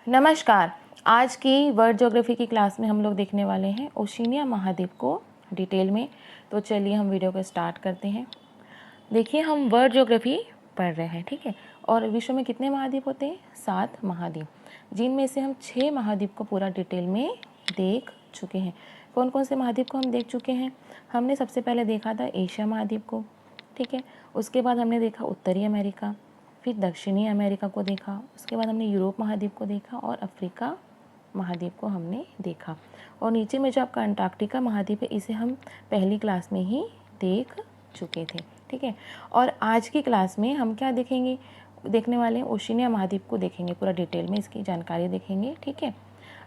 नमस्कार। आज की वर्ल्ड ज्योग्राफी की क्लास में हम लोग देखने वाले हैं ओशिनिया महाद्वीप को डिटेल में। तो चलिए हम वीडियो को स्टार्ट करते हैं। देखिए हम वर्ल्ड ज्योग्राफी पढ़ रहे हैं, ठीक है। और विश्व में कितने महाद्वीप होते हैं? 7 महाद्वीप, जिनमें से हम 6 महाद्वीप को पूरा डिटेल में देख चुके हैं। कौन कौन से महाद्वीप को हम देख चुके हैं? हमने सबसे पहले देखा था एशिया महाद्वीप को, ठीक है। उसके बाद हमने देखा उत्तरी अमेरिका, फिर दक्षिणी अमेरिका को देखा, उसके बाद हमने यूरोप महाद्वीप को देखा और अफ्रीका महाद्वीप को हमने देखा। और नीचे में जो आपका अंटार्कटिका महाद्वीप है, इसे हम पहली क्लास में ही देख चुके थे, ठीक है। और आज की क्लास में हम क्या देखेंगे? देखने वाले हैं ओशिनिया महाद्वीप को देखेंगे, पूरा डिटेल में इसकी जानकारी देखेंगे, ठीक है।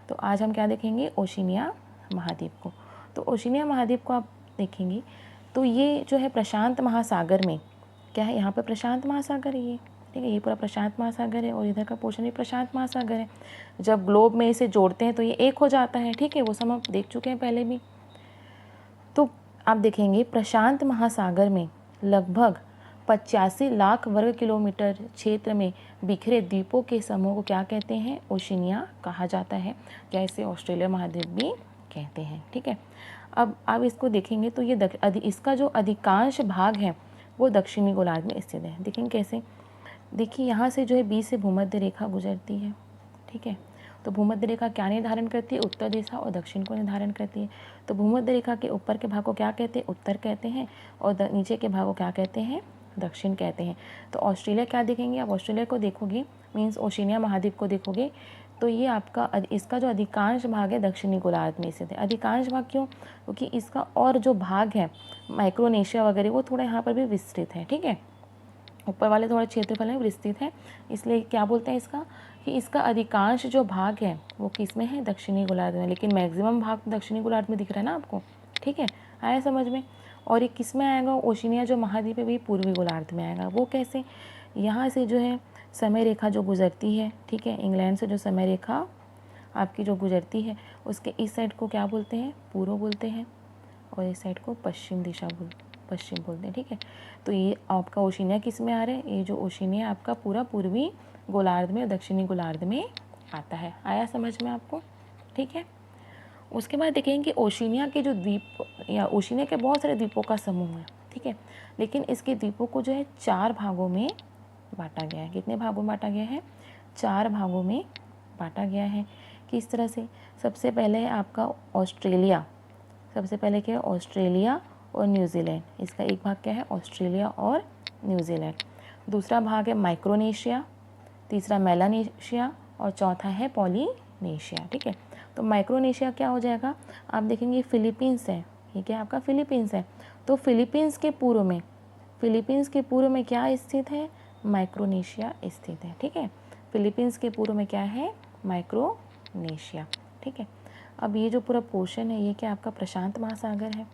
तो आज हम क्या देखेंगे? ओशिनिया महाद्वीप को। तो ओशिनिया महाद्वीप को आप देखेंगे तो ये जो है प्रशांत महासागर में क्या है? यहाँ पर प्रशांत महासागर है ये, ठीक है। ये पूरा प्रशांत महासागर है और इधर का पोर्शन भी प्रशांत महासागर है। जब ग्लोब में इसे जोड़ते हैं तो ये एक हो जाता है, ठीक है। वो सब हम देख चुके हैं पहले भी। तो आप देखेंगे प्रशांत महासागर में लगभग 85 लाख वर्ग किलोमीटर क्षेत्र में बिखरे द्वीपों के समूह को क्या कहते हैं? ओशिनिया कहा जाता है, या इसे ऑस्ट्रेलिया महाद्वीप भी कहते हैं, ठीक है। अब आप इसको देखेंगे तो ये इसका जो अधिकांश भाग है वो दक्षिणी गोलार्ध में स्थित है। देखेंगे कैसे? देखिए यहाँ से जो है बीच से भूमध्य रेखा गुजरती है, ठीक है। तो भूमध्य रेखा क्या निर्धारण करती है? उत्तर दिशा और दक्षिण को निर्धारण करती है। तो भूमध्य रेखा के ऊपर के भाग को क्या कहते हैं? उत्तर कहते हैं, और नीचे के भाग को क्या कहते हैं? दक्षिण कहते हैं। तो ऑस्ट्रेलिया क्या देखेंगे आप? ऑस्ट्रेलिया को देखोगे, मीन्स ओशिनिया महाद्वीप को देखोगे, तो ये आपका इसका जो अधिकांश भाग है दक्षिणी गोलार्ध में स्थित है। अधिकांश भाग क्यों? क्योंकि इसका और जो भाग है माइक्रोनेशिया वगैरह वो थोड़ा यहाँ पर भी विस्तृत है, ठीक है। ऊपर वाले थोड़ा क्षेत्रफल में विस्तृत है, इसलिए क्या बोलते हैं इसका कि इसका अधिकांश जो भाग है वो किस में है? दक्षिणी गोलार्ध में। लेकिन मैक्सिमम भाग दक्षिणी गोलार्ध में दिख रहा है ना आपको, ठीक है। आया समझ में? और ये किस में आएगा? ओशिनिया जो महाद्वीप है भी पूर्वी गोलार्ध में आएगा। वो कैसे? यहाँ से जो है समय रेखा जो गुजरती है, ठीक है, इंग्लैंड से जो समय रेखा आपकी जो गुजरती है उसके इस साइड को क्या बोलते हैं? पूर्व बोलते हैं, और इस साइड को पश्चिम बोलते हैं, ठीक है। तो ये आपका ओशिनिया किस में आ रहा है? ये जो ओशिनिया आपका पूरा पूर्वी गोलार्ध में, दक्षिणी गोलार्ध में आता है। आया समझ में आपको? ठीक है। उसके बाद देखेंगे ओशिनिया के जो द्वीप या ओशिनिया के बहुत सारे द्वीपों का समूह है, ठीक है। लेकिन इसके द्वीपों को जो है 4 भागों में बांटा गया है। कितने भागों में बांटा गया है? 4 भागों में बांटा गया है। किस तरह से? सबसे पहले है आपका ऑस्ट्रेलिया। सबसे पहले क्या है? ऑस्ट्रेलिया और न्यूजीलैंड। इसका एक भाग क्या है? ऑस्ट्रेलिया और न्यूजीलैंड। दूसरा भाग है माइक्रोनेशिया, तीसरा मेलानेशिया और चौथा है पॉलिनेशिया, ठीक है। तो माइक्रोनेशिया क्या हो जाएगा? आप देखेंगे फिलीपींस है, ये क्या आपका? फिलीपींस है। तो फिलीपींस के पूर्व में क्या स्थित है? माइक्रोनेशिया स्थित है, ठीक है। फिलीपींस के पूर्व में क्या है? माइक्रोनेशिया, ठीक है। अब ये जो पूरा पोर्शन है ये क्या आपका? प्रशांत महासागर है।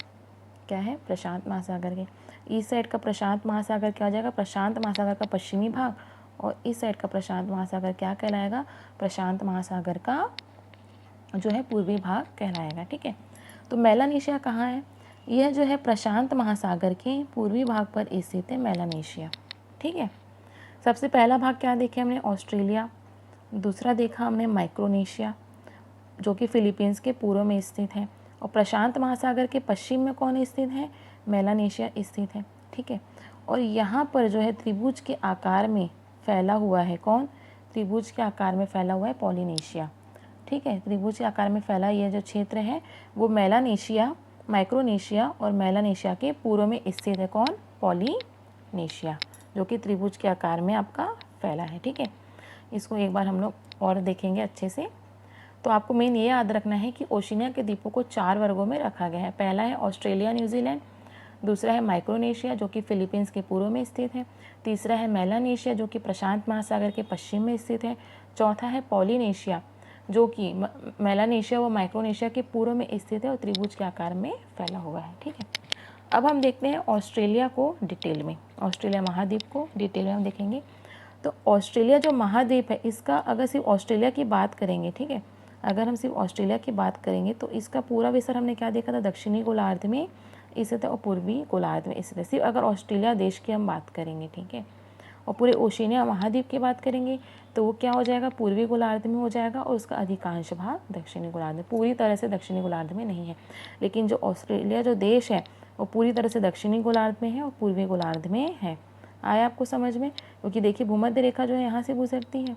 क्या है? प्रशांत महासागर के इस साइड का प्रशांत महासागर क्या हो जाएगा? प्रशांत महासागर का पश्चिमी भाग, और इस साइड का प्रशांत महासागर क्या कहलाएगा? प्रशांत महासागर का जो है पूर्वी भाग कहलाएगा, ठीक है। तो मेलानेशिया कहाँ है? यह जो है प्रशांत महासागर के पूर्वी भाग पर स्थित है मेलानेशिया, ठीक है। सबसे पहला भाग क्या देखे हमने? ऑस्ट्रेलिया। दूसरा देखा हमने माइक्रोनेशिया, जो कि फिलीपींस के पूर्व में स्थित है। और प्रशांत महासागर के पश्चिम में कौन स्थित है? मेलानेशिया स्थित है, ठीक है। और यहाँ पर जो है त्रिभुज के आकार में फैला हुआ है कौन? त्रिभुज के आकार में फैला हुआ है पॉलिनेशिया, ठीक है। त्रिभुज के आकार में फैला यह जो क्षेत्र है वो मेलानेशिया, माइक्रोनेशिया और मेलानेशिया के पूर्व में स्थित है कौन? पॉलिनेशिया, जो कि त्रिभुज के आकार में आपका फैला है, ठीक है। इसको एक बार हम लोग और देखेंगे अच्छे से। तो आपको मेन ये याद रखना है कि ओशिनिया के द्वीपों को 4 वर्गों में रखा गया है। पहला है ऑस्ट्रेलिया न्यूजीलैंड, दूसरा है माइक्रोनेशिया जो कि फिलीपींस के पूर्व में स्थित है, तीसरा है मेलानेशिया जो कि प्रशांत महासागर के पश्चिम में स्थित है, चौथा है पॉलिनेशिया जो कि मेलानेशिया व माइक्रोनेशिया के पूर्व में स्थित है और त्रिभुज के आकार में फैला हुआ है, ठीक है। अब हम देखते हैं ऑस्ट्रेलिया को डिटेल में, ऑस्ट्रेलिया महाद्वीप को डिटेल में हम देखेंगे। तो ऑस्ट्रेलिया जो महाद्वीप है इसका अगर सिर्फ ऑस्ट्रेलिया की बात करेंगे, ठीक है, अगर हम सिर्फ ऑस्ट्रेलिया की बात करेंगे तो इसका पूरा विस्तार हमने क्या देखा था? दक्षिणी गोलार्ध में स्थित है और पूर्वी गोलार्ध में स्थित है, सिर्फ अगर ऑस्ट्रेलिया देश की हम बात करेंगे, ठीक है। और पूरे ओशिनिया महाद्वीप की बात करेंगे तो वो क्या हो जाएगा, पूर्वी गोलार्ध में हो जाएगा और उसका अधिकांश भाग दक्षिणी गोलार्ध में, पूरी तरह से दक्षिणी गोलार्ध में नहीं है। लेकिन जो ऑस्ट्रेलिया जो देश है वो पूरी तरह से दक्षिणी गोलार्ध में है और पूर्वी गोलार्ध में है। आया आपको समझ में? क्योंकि देखिए भूमध्य रेखा जो है यहाँ से गुजरती है,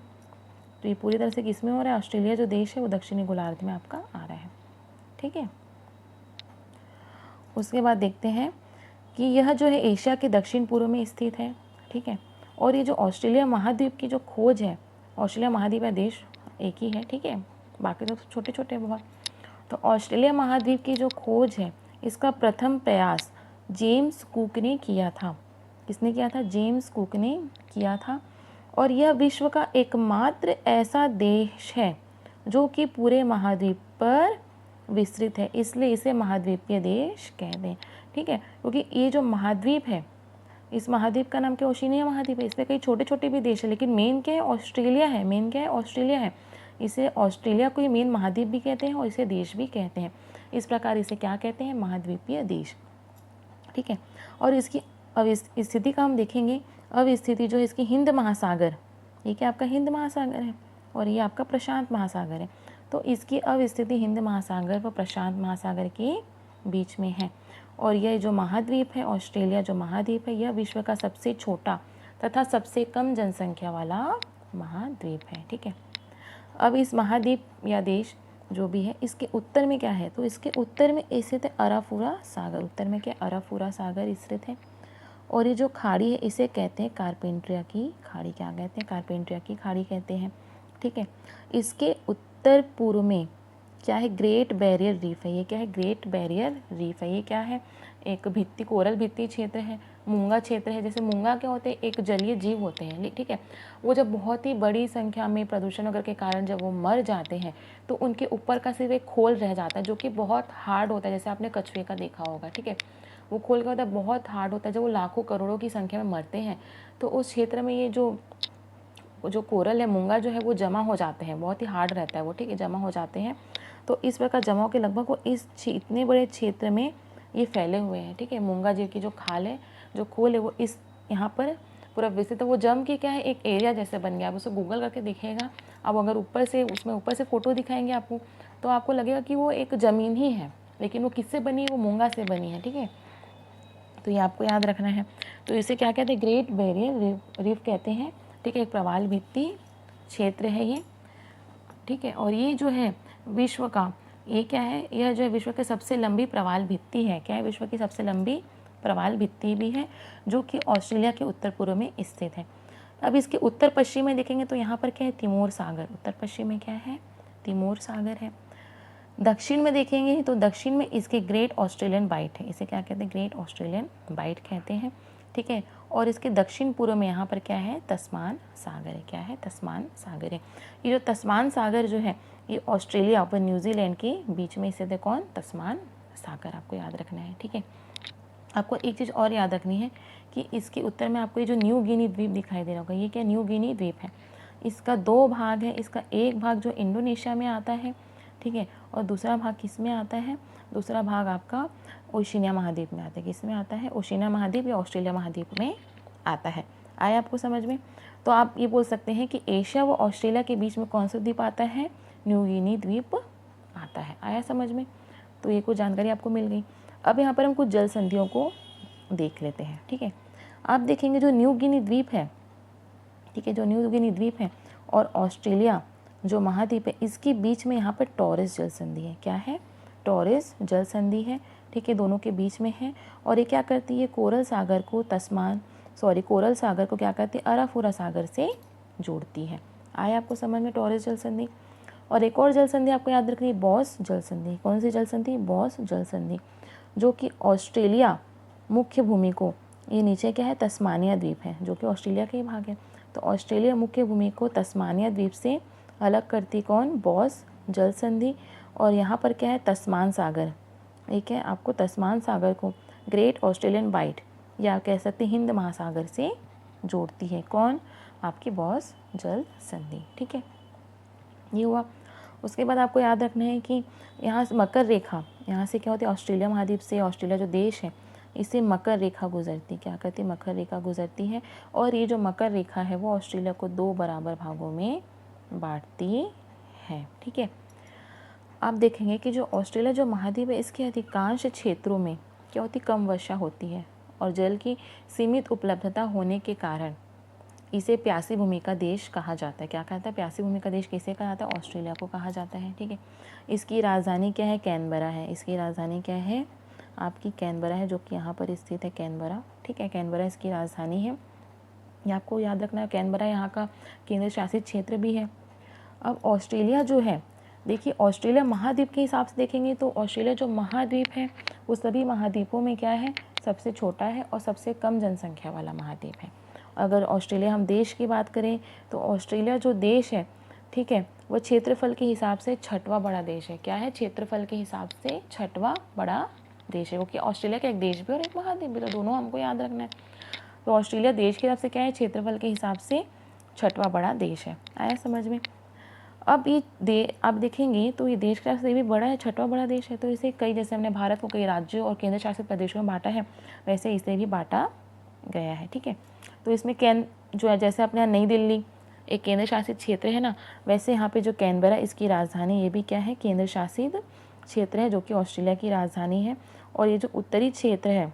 तो ये पूरी तरह से किस में हो रहा है, ऑस्ट्रेलिया जो देश है वो दक्षिणी गोलार्ध में आपका आ रहा है। ठीक है, उसके बाद देखते हैं कि यह जो है एशिया के दक्षिण पूर्व में स्थित है। ठीक है, और ये जो ऑस्ट्रेलिया महाद्वीप की जो खोज है, ऑस्ट्रेलिया महाद्वीप का देश एक ही है। ठीक है, बाकी तो छोटे छोटे बहुत। तो ऑस्ट्रेलिया महाद्वीप की जो खोज है इसका प्रथम प्रयास जेम्स कुक ने किया था। किसने किया था? जेम्स कुक ने किया था। और यह विश्व का एकमात्र ऐसा देश है जो कि पूरे महाद्वीप पर विस्तृत है, इसलिए इसे महाद्वीपीय देश कहते हैं। ठीक है, क्योंकि ये जो महाद्वीप है, इस महाद्वीप का नाम क्या, ओशिनिया महाद्वीप है। इसमें कई छोटे छोटे भी देश है, लेकिन मेन क्या है, ऑस्ट्रेलिया है। मेन क्या है, ऑस्ट्रेलिया है। इसे ऑस्ट्रेलिया को ही मेन महाद्वीप भी कहते हैं और इसे देश भी कहते हैं। इस प्रकार इसे क्या कहते हैं, महाद्वीपीय देश। ठीक है, और इसकी अब इस स्थिति का हम देखेंगे। अब स्थिति जो है इसकी हिंद महासागर, ये क्या आपका हिंद महासागर है और ये आपका प्रशांत महासागर है। तो इसकी अब स्थिति हिंद महासागर व प्रशांत महासागर के बीच में है। और यह जो महाद्वीप है, ऑस्ट्रेलिया जो महाद्वीप है, यह विश्व का सबसे छोटा तथा सबसे कम जनसंख्या वाला महाद्वीप है। ठीक है, अब इस महाद्वीप या देश जो भी है इसके उत्तर में क्या है, तो इसके उत्तर में स्थित है अराफुरा सागर। उत्तर में क्या, अराफुरा सागर स्थित है। और ये जो खाड़ी है इसे कहते हैं कारपेंट्रिया की खाड़ी। क्या कहते हैं, कारपेंट्रिया की खाड़ी कहते हैं। ठीक है, इसके उत्तर पूर्व में क्या है, ग्रेट बैरियर रीफ है। ये क्या है, ग्रेट बैरियर रीफ है। ये क्या है, एक भित्ति, कोरल भित्ति क्षेत्र है, मूंगा क्षेत्र है। जैसे मूंगा क्या होते हैं, एक जलीय जीव होते हैं। ठीक है, वो जब बहुत ही बड़ी संख्या में प्रदूषण वगैरह के कारण जब वो मर जाते हैं तो उनके ऊपर का सिर्फ एक खोल रह जाता है जो कि बहुत हार्ड होता है। जैसे आपने कछुए का देखा होगा। ठीक है, वो खोल क्या होता है, बहुत हार्ड होता है। जब वो लाखों करोड़ों की संख्या में मरते हैं तो उस क्षेत्र में ये जो कोरल है, मूंगा जो है वो जमा हो जाते हैं, बहुत ही हार्ड रहता है वो। ठीक है, जमा हो जाते हैं। तो इस प्रकार जमा हो के लगभग वो इतने बड़े क्षेत्र में ये फैले हुए हैं। ठीक है, मूंगा जीव की जो खाल है, जो खोल है, वो इस यहाँ पर पूरा विस्तृत है। वो जम के क्या है, एक एरिया जैसे बन गया। आप उसको गूगल करके देखिएगा। अब अगर ऊपर से फ़ोटो दिखाएंगे आपको तो आपको लगेगा कि वो एक ज़मीन ही है, लेकिन वो किससे बनी है, वो मूंगा से बनी है। ठीक है, तो ये आपको याद रखना है। तो इसे क्या कहते हैं, ग्रेट बैरियर रीफ कहते हैं। ठीक है, एक प्रवाल भित्ति क्षेत्र है ये। ठीक है, और ये जो है विश्व का, ये क्या है, यह जो है विश्व की सबसे लंबी प्रवाल भित्ति है। क्या है, विश्व की सबसे लंबी प्रवाल भित्ति भी है जो कि ऑस्ट्रेलिया के उत्तर पूर्व में स्थित है। अब इसके उत्तर पश्चिम में देखेंगे तो यहाँ पर क्या है, तिमोर सागर। उत्तर पश्चिम में क्या है, तिमोर सागर है। दक्षिण में देखेंगे तो दक्षिण में इसके ग्रेट ऑस्ट्रेलियन बाइट है। इसे क्या कहते हैं, ग्रेट ऑस्ट्रेलियन बाइट कहते हैं। ठीक है, और इसके दक्षिण पूर्व में यहाँ पर क्या है, तस्मान सागर है। क्या है, तस्मान सागर है। ये जो तस्मान सागर जो है ये ऑस्ट्रेलिया और न्यूजीलैंड के बीच में स्थित है। कौन, तस्मान सागर, आपको याद रखना है। ठीक है, आपको एक चीज़ और याद रखनी है कि इसके उत्तर में आपको ये जो न्यू गिनी द्वीप दिखाई दे रहा होगा, ये क्या, न्यू गिनी द्वीप है। इसका 2 भाग है। इसका एक भाग जो इंडोनेशिया में आता है, ठीक है, और दूसरा भाग किस में आता है, दूसरा भाग आपका ओशिनिया महाद्वीप में आता है। किस में आता है, ओशिनिया महाद्वीप या ऑस्ट्रेलिया महाद्वीप में आता है। आया आपको समझ में? तो आप ये बोल सकते हैं कि एशिया व ऑस्ट्रेलिया के बीच में कौन सा द्वीप आता है, न्यू गिनी द्वीप आता है। आया समझ में? तो ये कुछ जानकारी आपको मिल गई। अब यहाँ पर हम कुछ जल संधियों को देख लेते हैं। ठीक है, आप देखेंगे जो न्यू गिनी द्वीप है, ठीक है, जो न्यू गिनी द्वीप है और ऑस्ट्रेलिया जो महाद्वीप है, इसके बीच में यहाँ पर टॉरस जल संधि है। क्या है, टॉरस जल संधि है। ठीक है, दोनों के बीच में है। और ये क्या करती है, कोरल सागर को क्या करती है, अराफुरा सागर से जोड़ती है। आया आपको समझ में, टॉरस जल संधि। और एक और जल संधि आपको याद रखनी है, बॉस जल संधि। कौन सी जल संधि, बॉस जल संधि, जो कि ऑस्ट्रेलिया मुख्य भूमि को, ये नीचे क्या है, तस्मानिया द्वीप है जो कि ऑस्ट्रेलिया का ही भाग है। तो ऑस्ट्रेलिया मुख्य भूमि को तस्मानिया द्वीप से अलग करती कौन, बॉस जल संधि। और यहाँ पर क्या है, तस्मान सागर, एक है आपको तस्मान सागर को ग्रेट ऑस्ट्रेलियन बाइट या कह सकते हिंद महासागर से जोड़ती है। कौन, आपकी बॉस जल संधि। ठीक है, ये हुआ। उसके बाद आपको याद रखना है कि यहाँ से मकर रेखा, यहाँ से क्या होती है, ऑस्ट्रेलिया महाद्वीप से, ऑस्ट्रेलिया जो देश है इससे मकर रेखा गुजरती, क्या करती, मकर रेखा गुजरती है। और ये जो मकर रेखा है वो ऑस्ट्रेलिया को 2 बराबर भागों में बांटती है। ठीक है, आप देखेंगे कि जो ऑस्ट्रेलिया जो महाद्वीप है इसके अधिकांश क्षेत्रों में क्या होती, कम वर्षा होती है और जल की सीमित उपलब्धता होने के कारण इसे प्यासी भूमि का देश कहा जाता है। क्या कहता है, प्यासी भूमि का देश किसे कहा जाता है, ऑस्ट्रेलिया को कहा जाता है। ठीक है, इसकी राजधानी क्या है, कैनबरा है। इसकी राजधानी क्या है, आपकी कैनबरा है, जो कि यहाँ पर स्थित है कैनबरा। ठीक है, कैनबरा इसकी राजधानी है। ये आपको याद रखना है, कैनबरा यहाँ का केंद्र शासित क्षेत्र भी है। अब ऑस्ट्रेलिया जो है, देखिए ऑस्ट्रेलिया महाद्वीप के हिसाब से देखेंगे तो ऑस्ट्रेलिया जो महाद्वीप है वो सभी महाद्वीपों में क्या है, सबसे छोटा है और सबसे कम जनसंख्या वाला महाद्वीप है। अगर ऑस्ट्रेलिया हम देश की बात करें तो ऑस्ट्रेलिया जो देश है, ठीक है, वो क्षेत्रफल के हिसाब से 6वां बड़ा देश है। क्या है, क्षेत्रफल के हिसाब से 6वां बड़ा देश है, क्योंकि ऑस्ट्रेलिया का एक देश भी और एक महाद्वीप भी, तो दोनों हमको याद रखना है। तो ऑस्ट्रेलिया देश के हिसाब से क्या है, क्षेत्रफल के हिसाब से 6वां बड़ा देश है। आया समझ में। अब ये आप देखेंगे तो ये देश के हिसाब से भी बड़ा है, 6वां बड़ा देश है। तो इसे कई, जैसे हमने भारत को कई राज्यों और केंद्र शासित प्रदेशों में बांटा है, वैसे इसे भी बांटा गया है। ठीक है, तो इसमें जो है, जैसे अपने यहाँ नई दिल्ली एक केंद्र शासित क्षेत्र है ना, वैसे यहाँ पे जो कैनबरा इसकी राजधानी, ये भी क्या है, केंद्र शासित क्षेत्र है, जो कि ऑस्ट्रेलिया की राजधानी है। और ये जो उत्तरी क्षेत्र है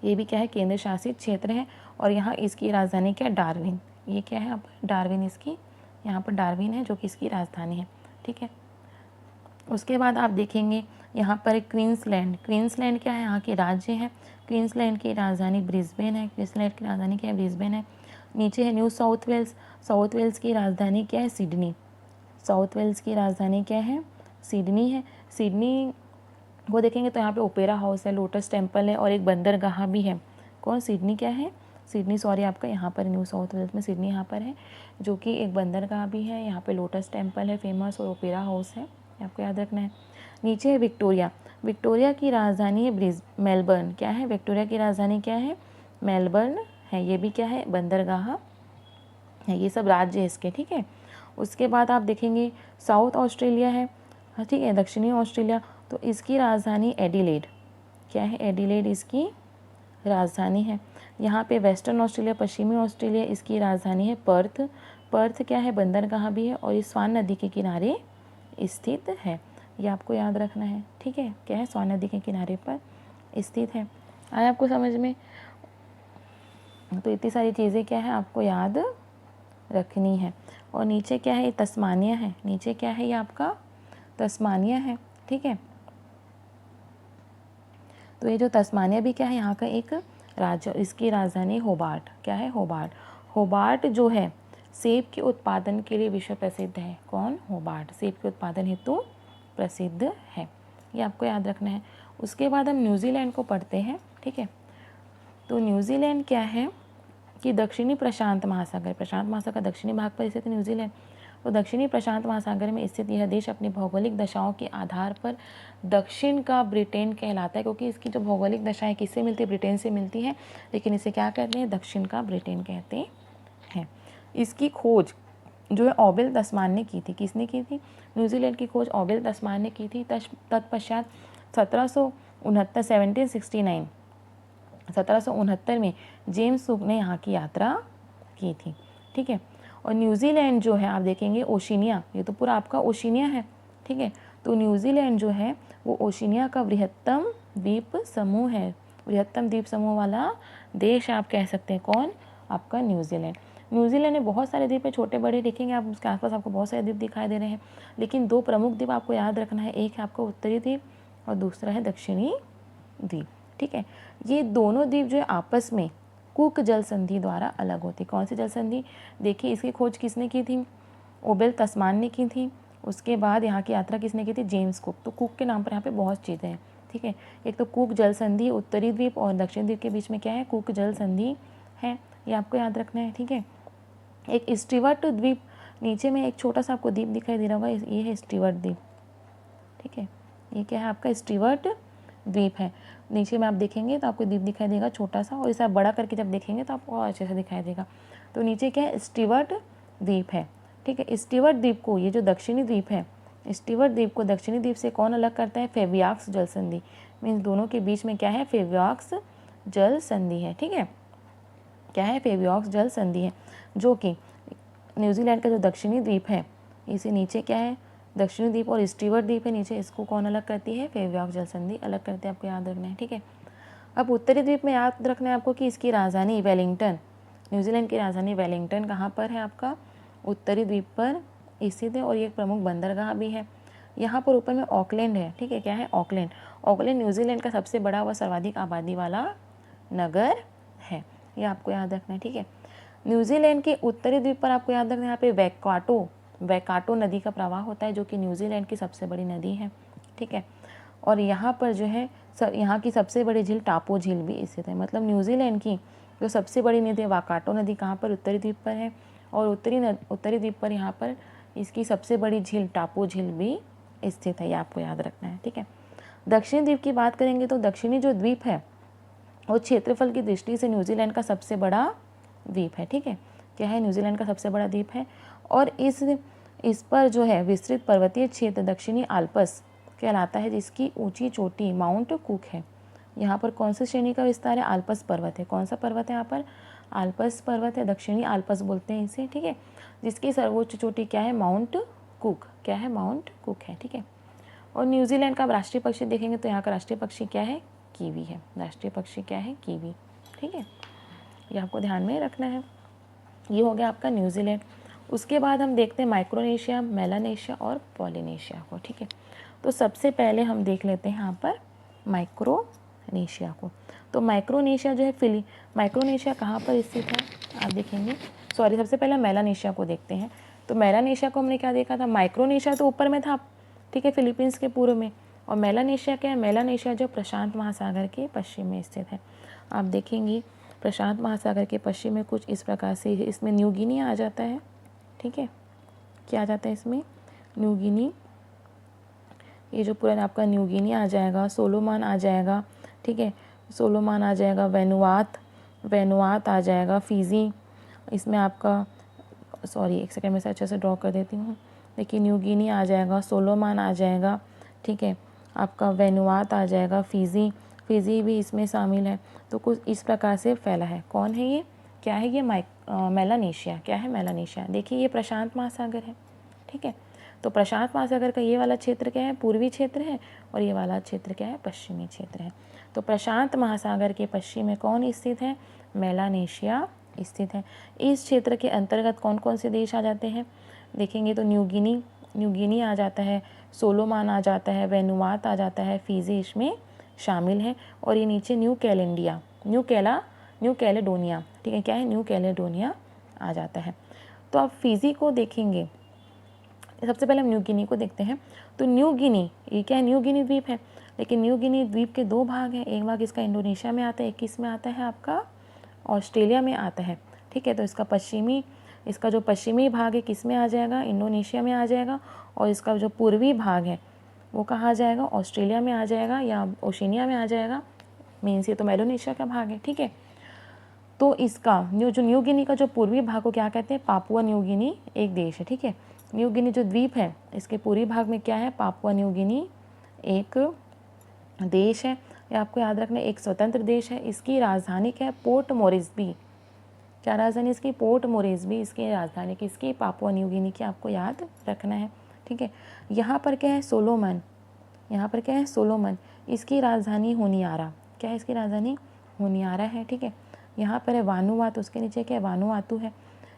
ये भी क्या है, केंद्र शासित क्षेत्र है। और यहाँ इसकी राजधानी क्या है, डार्विन। ये क्या है, अब डार्विन इसकी, यहाँ पर डार्विन है जो कि इसकी राजधानी है। ठीक है, उसके बाद आप देखेंगे यहाँ पर क्वींसलैंड। क्वींसलैंड क्या है, यहाँ के राज्य है। क्वींसलैंड की राजधानी ब्रिस्बेन है। क्वींसलैंड की राजधानी क्या है, ब्रिस्बेन है। नीचे है New South Wales. South Wales की राजधानी क्या है, सिडनी। साउथ वेल्स की राजधानी क्या है, सिडनी है। सिडनी वो देखेंगे तो यहाँ पे ओपेरा हाउस है, लोटस टेम्पल है और एक बंदरगाह भी है। कौन, सिडनी क्या है, सिडनी सॉरी आपका यहाँ पर न्यू साउथ वेल्स में सिडनी यहाँ पर है, जो कि एक बंदरगाह भी है। यहाँ पे लोटस टेम्पल है फेमस और ओपेरा हाउस है, आपको याद रखना है। नीचे है विक्टोरिया। विक्टोरिया की राजधानी है मेलबर्न। क्या है, विक्टोरिया की राजधानी क्या है, मेलबर्न है। ये भी क्या है, बंदरगाह है। ये सब राज्य है इसके। ठीक है, उसके बाद आप देखेंगे साउथ ऑस्ट्रेलिया है, ठीक है, दक्षिणी ऑस्ट्रेलिया, तो इसकी राजधानी एडिलेड। क्या है, एडिलेड इसकी राजधानी है। यहाँ पे वेस्टर्न ऑस्ट्रेलिया, पश्चिमी ऑस्ट्रेलिया, इसकी राजधानी है पर्थ। पर्थ क्या है, बंदरगाह भी है और ये स्वान नदी के किनारे स्थित है। ये आपको याद रखना है। ठीक है, क्या है, स्वान नदी के किनारे पर स्थित है। आया आपको समझ में। तो इतनी सारी चीज़ें क्या है आपको याद रखनी है। और नीचे क्या है, ये तस्मानिया है। नीचे क्या है, ये आपका तस्मानिया है। ठीक है, तो ये जो तस्मानिया भी क्या है, यहाँ का एक राज्य, इसकी राजधानी होबार्ट। क्या है, होबार्ट। होबार्ट जो है सेब के उत्पादन के लिए विश्व प्रसिद्ध है। कौन, होबार्ट सेब के उत्पादन हेतु प्रसिद्ध है। ये आपको याद रखना है। उसके बाद हम न्यूजीलैंड को पढ़ते हैं। ठीक है, तो न्यूजीलैंड क्या है कि दक्षिणी प्रशांत महासागर दक्षिणी भाग पर स्थित न्यूजीलैंड। तो दक्षिणी प्रशांत महासागर में स्थित यह देश अपनी भौगोलिक दशाओं के आधार पर दक्षिण का ब्रिटेन कहलाता है, क्योंकि इसकी जो भौगोलिक दशाएं किससे मिलती है, ब्रिटेन से मिलती है, लेकिन इसे क्या कहते हैं, दक्षिण का ब्रिटेन कहते हैं। इसकी खोज जो है ओबेल तस्मान ने की थी। किसने की थी, न्यूजीलैंड की खोज ओबेल तस्मान ने की थी। तत्पश्चात 1769 में जेम्स कुक ने यहाँ की यात्रा की थी। ठीक है, और न्यूजीलैंड जो है आप देखेंगे ओशिनिया, ये तो पूरा आपका ओशिनिया है। ठीक है, तो न्यूजीलैंड जो है वो ओशिनिया का बृहत्तम द्वीप समूह है। बृहत्तम द्वीप समूह वाला देश आप कह सकते हैं। कौन, आपका न्यूजीलैंड। न्यूजीलैंड में बहुत सारे द्वीप है, छोटे बड़े देखेंगे आप, उसके आसपास आपको बहुत सारे द्वीप दिखाई दे रहे हैं, लेकिन 2 प्रमुख द्वीप आपको याद रखना है। एक है आपका उत्तरी द्वीप और दूसरा है दक्षिणी द्वीप। ठीक है, ये दोनों द्वीप जो है आपस में कुक जल संधि द्वारा अलग होती। कौन सी जल संधि, देखिए इसकी खोज किसने की थी, ओबेल तस्मान ने की थी। उसके बाद यहाँ की यात्रा किसने की थी, जेम्स कुक। तो कुक के नाम पर यहाँ पे बहुत चीज़ें हैं। ठीक है, एक तो कुक जल संधि, उत्तरी द्वीप और दक्षिण द्वीप के बीच में क्या है, कुक जल संधि है, ये आपको याद रखना है। ठीक है, एक स्टीवर्ट द्वीप, नीचे में एक छोटा सा आपको द्वीप दिखाई दे रहा होगा, ये है स्टीवर्ट द्वीप। ठीक है, ये क्या है आपका स्टीवर्ट द्वीप है। नीचे में आप देखेंगे तो आपको द्वीप दिखाई देगा छोटा सा, और इसे आप बड़ा करके जब देखेंगे तो आपको और अच्छे से दिखाई देगा। तो नीचे क्या है, स्टीवर्ट द्वीप है। ठीक है, स्टीवर्ट द्वीप को, ये जो दक्षिणी द्वीप है, स्टीवर्ट द्वीप को दक्षिणी द्वीप से कौन अलग करता है, फेबियाक्स जल संधि। मीन्स दोनों के बीच में क्या है, फेवियॉक्स जल संधि है। ठीक है, क्या है, फेवियॉक्स जल संधि है, जो कि न्यूजीलैंड का जो दक्षिणी द्वीप है, इसे नीचे क्या है, दक्षिणी द्वीप और स्टीवर्ट द्वीप है नीचे, इसको कौन अलग करती है, फेवियॉक्स जल संधि अलग करते हैं, आपको याद रखना है। ठीक है, अब उत्तरी द्वीप में याद रखना है आपको कि इसकी राजधानी वेलिंगटन, न्यूजीलैंड की राजधानी वेलिंगटन कहाँ पर है, आपका उत्तरी द्वीप पर स्थित है, और ये एक प्रमुख बंदरगाह भी है। यहाँ पर ऊपर में ऑकलैंड है। ठीक है, क्या है, ऑकलैंड। ऑकलैंड न्यूजीलैंड का सबसे बड़ा व सर्वाधिक आबादी वाला नगर है, ये आपको याद रखना है। ठीक है, न्यूजीलैंड के उत्तरी द्वीप पर आपको याद रखना है, यहाँ पे वैकाटो नदी का प्रवाह होता है, जो कि न्यूजीलैंड की सबसे बड़ी नदी है। ठीक है, और यहाँ पर जो है यहाँ की सबसे बड़ी झील टापू झील भी स्थित है। मतलब न्यूजीलैंड की जो सबसे बड़ी नदी वाकाटो नदी कहाँ पर, उत्तरी द्वीप पर है, और उत्तरी द्वीप पर यहाँ पर इसकी सबसे बड़ी झील टापू झील भी स्थित है, ये आपको याद रखना है। ठीक है, दक्षिणी द्वीप की बात करेंगे तो दक्षिणी जो द्वीप है वो क्षेत्रफल की दृष्टि से न्यूजीलैंड का सबसे बड़ा द्वीप है। ठीक है, क्या है, न्यूजीलैंड का सबसे बड़ा द्वीप है, और इस पर जो है विस्तृत पर्वतीय क्षेत्र दक्षिणी आल्प्स कहलाता है, जिसकी ऊंची चोटी माउंट कुक है। यहाँ पर कौन सी श्रेणी का विस्तार है, आल्प्स पर्वत है। कौन सा पर्वत है यहाँ पर, आल्प्स पर्वत है, दक्षिणी आल्प्स बोलते हैं इसे। ठीक है, जिसकी सर्वोच्च चोटी क्या है, माउंट कुक, क्या है, माउंट कुक है। ठीक है, और न्यूजीलैंड का राष्ट्रीय पक्षी देखेंगे तो यहाँ का राष्ट्रीय पक्षी क्या है, कीवी है। राष्ट्रीय पक्षी क्या है, कीवी। ठीक है, ये आपको ध्यान में रखना है। ये हो गया आपका न्यूजीलैंड। उसके बाद हम देखते हैं माइक्रोनेशिया, मेलानेशिया और पॉलिनेशिया को। ठीक है, तो सबसे पहले हम देख लेते हैं यहाँ पर माइक्रोनेशिया को। तो माइक्रोनेशिया जो है माइक्रोनेशिया कहाँ पर स्थित है, आप देखेंगे, सबसे पहले मेलानेशिया को देखते हैं। तो मेलानेशिया को हमने क्या देखा था, माइक्रोनेशिया तो ऊपर में था, ठीक है, फिलीपींस के पूर्व में, और मेलानेशिया क्या है, मेलानेशिया जो प्रशांत महासागर के पश्चिम में स्थित है। आप देखेंगे प्रशांत महासागर के पश्चिम में कुछ इस प्रकार से, इसमें न्यू गिनी आ जाता है। ठीक है, क्या आ जाता है इसमें, न्यू गिनी, ये जो पूरा आपका न्यू गिनी आ जाएगा, सोलोमान आ जाएगा। ठीक है, सोलोमान आ जाएगा, वेनुआत आ जाएगा, फिजी, इसमें आपका एक सेकंड में से अच्छे से ड्रॉ कर देती हूँ। देखिए, न्यू गिनी आ जाएगा, सोलोमान आ जाएगा। ठीक है, आपका वेनुआत आ जाएगा, फिजी भी इसमें शामिल है। तो कुछ इस प्रकार से फैला है। कौन है ये, क्या है ये, मेलानेशिया। क्या है, मेलानेशिया। देखिए, ये प्रशांत महासागर है। ठीक है, तो प्रशांत महासागर का ये वाला क्षेत्र क्या है, पूर्वी क्षेत्र है, और ये वाला क्षेत्र क्या है, पश्चिमी क्षेत्र है। तो प्रशांत महासागर के पश्चिम में कौन स्थित है, मेलानेशिया स्थित है। इस क्षेत्र के अंतर्गत कौन कौन से देश आ जाते हैं, देखेंगे तो न्यू गिनी आ जाता है, सोलोमान आ जाता है, वेनुआत आ जाता है, फिजी इसमें शामिल है, और ये नीचे न्यू कैलेडोनिया। ठीक है, क्या है, न्यू कैलेडोनिया आ जाता है। तो आप फिजी को देखेंगे, सबसे पहले हम न्यू गिनी को देखते हैं। तो न्यू गिनी, ये क्या है, न्यू गिनी द्वीप है, लेकिन न्यू गिनी द्वीप के दो भाग हैं। एक भाग इसका इंडोनेशिया में आता है, एक किस में आता है, आपका ऑस्ट्रेलिया में आता है। ठीक है, तो इसका जो पश्चिमी भाग है किस में आ जाएगा, इंडोनेशिया में आ जाएगा, और इसका जो पूर्वी भाग है वो कहाँ आ जाएगा, ऑस्ट्रेलिया में आ जाएगा, या ओशिनिया में आ जाएगा। मीन्स ये तो मेलानेशिया का भाग है। ठीक है, तो इसका जो न्यू गिनी का जो पूर्वी भाग को क्या कहते हैं, पापुआ न्यू गिनी एक देश है। ठीक है, न्यू गिनी जो द्वीप है इसके पूर्वी भाग में क्या है, पापुआ न्यू गिनी एक देश है। ये आपको याद रखना है, एक स्वतंत्र देश है। इसकी राजधानी क्या है, पोर्ट मोरेस्बी। क्या राजधानी इसकी, पोर्ट मोरेस्बी इसकी राजधानी किसकी, पापुआ न्यू गिनी की, आपको याद रखना है। ठीक है, यहाँ पर क्या है, सोलोमन, इसकी राजधानी होनियारा। क्या है इसकी राजधानी, होनियारा है। ठीक है, यहाँ पर है वानुआतू, उसके नीचे क्या है, वानुआतू है,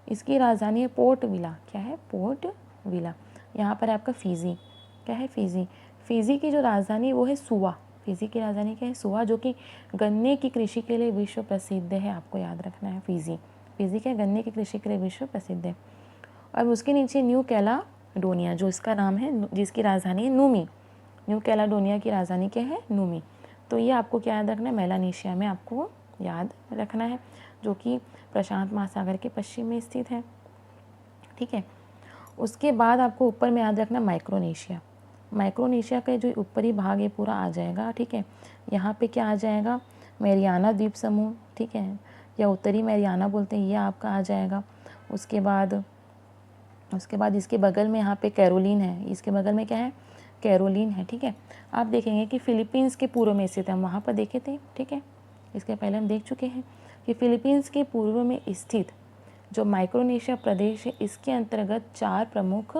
इसकी राजधानी है पोर्ट विला। क्या है, पोर्ट विला। यहाँ पर है आपका फिजी। क्या है, फिजी की जो राजधानी वो है सुवा। फिजी की राजधानी क्या है, सुवा, जो कि गन्ने की कृषि के लिए विश्व प्रसिद्ध है। आपको याद रखना है, फिजी क्या है, गन्ने की कृषि के लिए विश्व प्रसिद्ध है। अब उसके नीचे न्यू कैलाडोनिया, जो इसका नाम है, जिसकी राजधानी है नूमी। न्यू कैलाडोनिया की राजधानी क्या है, नूमी। तो ये आपको क्या याद रखना है, मेलानेशिया में आपको याद रखना है, जो कि प्रशांत महासागर के पश्चिम में स्थित है। ठीक है, उसके बाद आपको ऊपर में याद रखना माइक्रोनेशिया का जो ऊपरी भाग है पूरा आ जाएगा। ठीक है, यहाँ पे क्या आ जाएगा, मैरियाना द्वीप समूह। ठीक है, या उत्तरी मैरियाना बोलते हैं, ये आपका आ जाएगा। उसके बाद इसके बगल में यहाँ पे कैरोलिन है। इसके बगल में क्या है, कैरोलिन है, ठीक है। आप देखेंगे कि फिलीपींस के पूर्व में स्थित है, हम वहाँ पर देखे थे, ठीक है। इसके पहले हम देख चुके हैं कि फिलीपींस के पूर्व में स्थित जो माइक्रोनेशिया प्रदेश है, इसके अंतर्गत 4 प्रमुख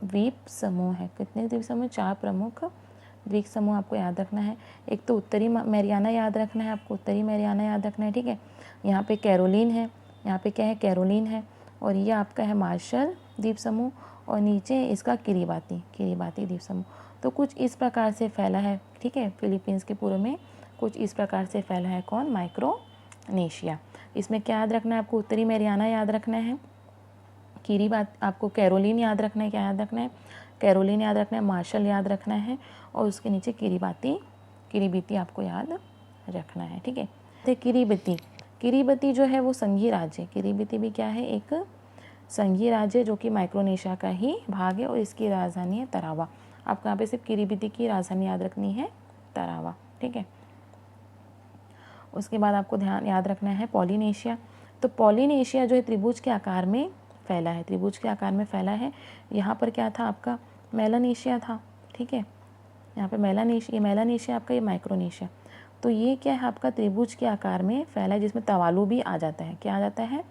द्वीप समूह है। कितने द्वीप समूह? 4 प्रमुख द्वीप समूह आपको याद रखना है। एक तो उत्तरी मैरियाना याद रखना है आपको, उत्तरी मैरियाना याद रखना है, ठीक है। यहाँ पे कैरोलिन है, यहाँ पे क्या है? कैरोलिन है। और ये आपका है मार्शल द्वीप समूह, और नीचे इसका किरिबाती द्वीप समूह। तो कुछ इस प्रकार से फैला है, ठीक है। फिलीपींस के पूर्व में कुछ इस प्रकार से फैला है कौन? माइक्रोनेशिया। इसमें क्या याद रखना है आपको? उत्तरी मैरियाना याद रखना है, आपको कैरोलिन याद रखना है। क्या याद रखना है? कैरोलिन याद रखना है, मार्शल याद रखना है, और उसके नीचे किरिबाती आपको याद रखना है, ठीक है। तो किरिबती जो है वो संघीय राज्य, किरिबती भी क्या है? एक संघीय राज्य जो कि माइक्रोनेशिया का ही भाग है, और इसकी राजधानी है तरावा। आपको यहाँ पे सिर्फ किरिबती की राजधानी याद रखनी है, तरावा, ठीक है। उसके बाद आपको याद रखना है पॉलिनेशिया। तो पॉलिनेशिया जो है त्रिभुज के आकार में फैला है, त्रिभुज के आकार में फैला है। यहाँ पर क्या था आपका? मेलानेशिया था, ठीक है। यहाँ पे मेलानेशिया आपका, ये माइक्रोनेशिया। तो ये क्या है आपका? त्रिभुज के आकार में फैला है, जिसमें तवालु भी आ जाता है। क्या आ जाता है?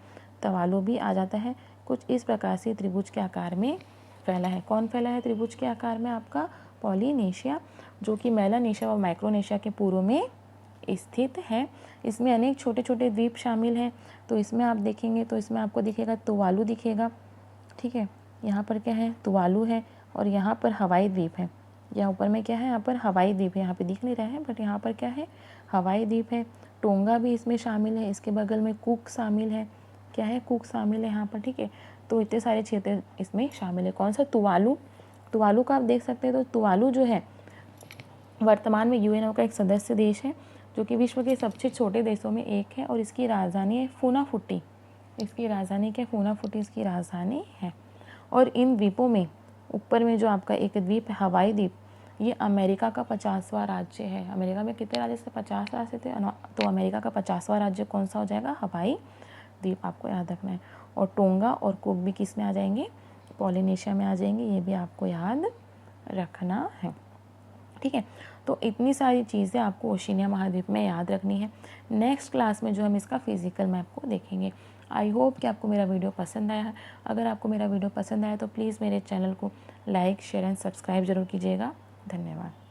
तवालु भी आ जाता है। कुछ इस प्रकार से त्रिभुज के आकार में फैला है। कौन फैला है त्रिभुज के आकार में? आपका पॉलिनेशिया, जो कि मेलानेशिया और माइक्रोनेशिया के पूर्व में स्थित है। इसमें अनेक छोटे छोटे द्वीप शामिल हैं। तो इसमें आप देखेंगे तो इसमें आपको दिखेगा तुवालू दिखेगा, ठीक है। यहाँ पर क्या है? तुवालू है, और यहाँ पर हवाई द्वीप है। यहाँ ऊपर में क्या है? यहाँ पर हवाई द्वीप है, यहाँ पे दिख नहीं रहा है, बट यहाँ पर क्या है? हवाई द्वीप है। टोंगा भी इसमें शामिल है, इसके बगल में कुक शामिल है। क्या है? कुक शामिल है यहाँ पर, ठीक है। तो इतने सारे क्षेत्र इसमें शामिल है। कौन सा? तुवालू का आप देख सकते हैं। तो तुवालू जो है वर्तमान में यूएनओ का एक सदस्य देश है, जो कि विश्व के सबसे छोटे देशों में एक है, और इसकी राजधानी है फूनाफुटी। इसकी राजधानी क्या? फूनाफुटी इसकी राजधानी है। और इन द्वीपों में ऊपर में जो आपका एक द्वीप है हवाई द्वीप, ये अमेरिका का 50वां राज्य है। अमेरिका में कितने राज्य से? 50 राज्य थे, तो अमेरिका का 50वां राज्य कौन सा हो जाएगा? हवाई द्वीप, आपको याद रखना है। और टोंगा और कुक भी किस में आ जाएंगे? पॉलिनेशिया में आ जाएंगे। ये भी आपको याद रखना है, ठीक है। तो इतनी सारी चीज़ें आपको ओशिनिया महाद्वीप में याद रखनी है। नेक्स्ट क्लास में जो हम इसका फिजिकल मैप को देखेंगे। आई होप कि आपको मेरा वीडियो पसंद आया है। अगर आपको मेरा वीडियो पसंद आया तो प्लीज़ मेरे चैनल को लाइक, शेयर एंड सब्सक्राइब जरूर कीजिएगा। धन्यवाद।